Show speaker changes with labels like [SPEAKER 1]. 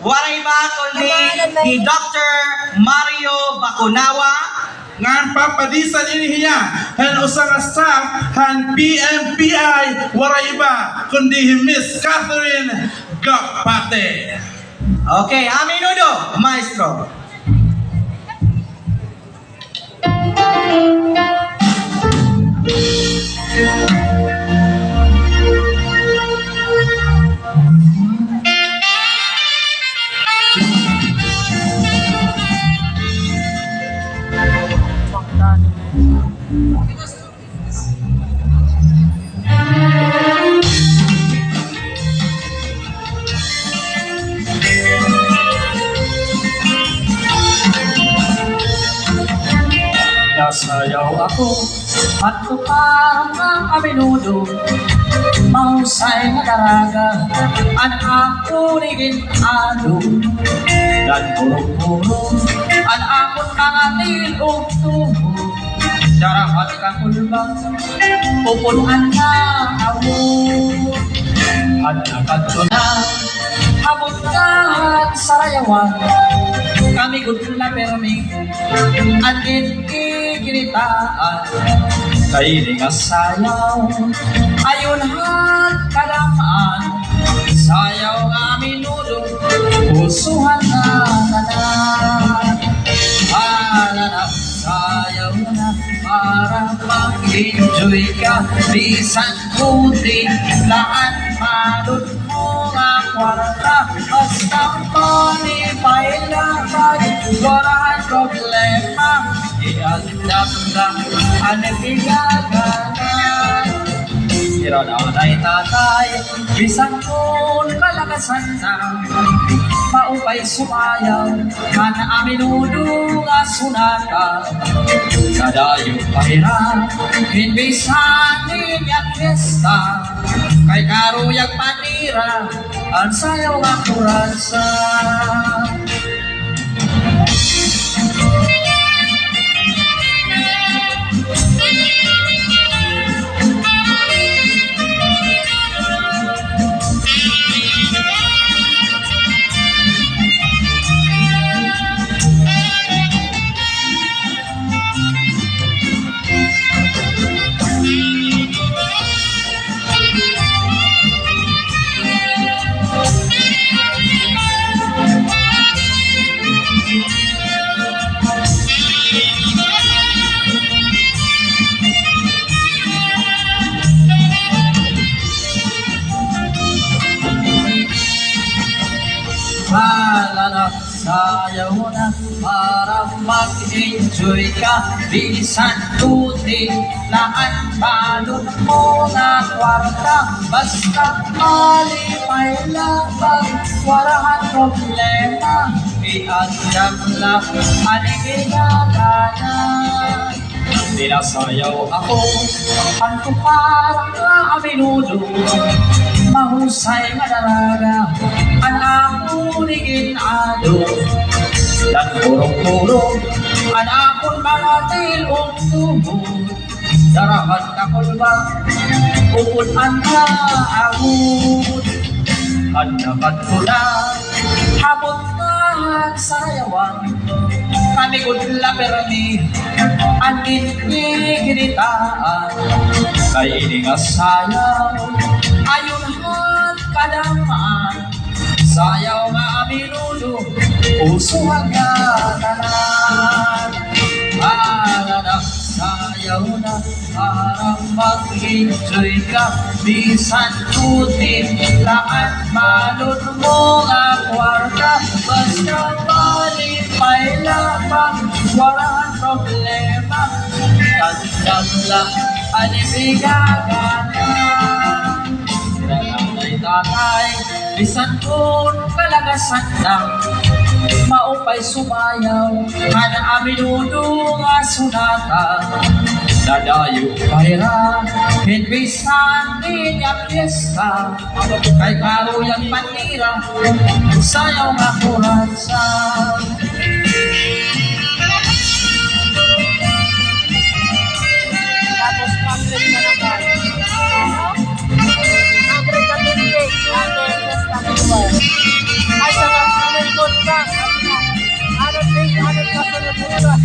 [SPEAKER 1] Waray ba kundi ni Dr. Mario Bacunawa
[SPEAKER 2] ngan papadisan inihiya han usang staff han PMPI waray iba kundi Miss Catherine Gapate.
[SPEAKER 1] Okay, aminudo, maestro.
[SPEAKER 3] Nasayaw ako at parang a menudo mahusay na daraga ang ako ado dan purong-purong ang akong mga tilog tubo darapat kang ulbang pupunan na ako at nakatunan habot ka at sarayawan kami gudla permi at kinitaan kailing sayaw ayun hat kadamaan sayaw nga minudo pusuhan na tanan alanap sayaw na para mag-enjoy ka bisan kundi laan madod mo nga kwarta basta malipay lakad walahan problema iandam lang ang nagigaganan irananay tatay bisan kung kalakasan na maupay sumayaw kana aminudo nga sunata sadayo pahira hinbisan niya fiesta kay karuyag panira ang sayaw nga kurasa. Malalak sayaw na para mag-enjoy ka bisan tuti laan balot mo na kwarta basta malipay labang warahan problema iandam lang anigigaganan dinasayaw ako ang parang na aminudo mahusay nga daraga ang ako ado dan purong-purong ang akong mga tilong tubo darahan ka kulbang upunan ka ahod at dapat ko na habot ka sa yawan kami gudla permi ang kinikitaan kay iningasayaw ayun hat kadamaan sayaw nga aminudo usuhan nga tanan alanap sayaw na parang mag-enjoy ka bisan tutin laan malot mo nga kwarta basta malipay lapang walang problema kandang lang anibigaganan nanay tatay bisan kung kalagasan lang maupay sumayaw kada aminudo nga sunata dadayo pahira hinbisan niya fiesta kay karuyang panira sayaw nga kuransa.
[SPEAKER 4] Tapos public na naman. Public na public. Ano yung festival? Ay, sa mga Pura.